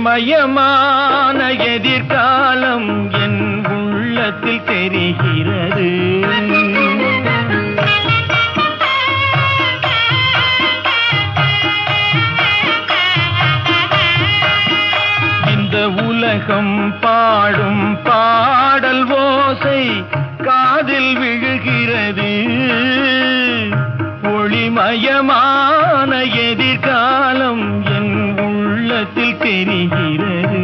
ஒளிமயமான எதிர்காலம் என் உள்ளத்தில் தெரிகிறது. இந்த உலகம் பாடும் பாடல் ஓசை காதில் விழுகிறது. ஒளிமயமான எதிர்காலம் என் உள்ளத்தில் தெரிகிறது.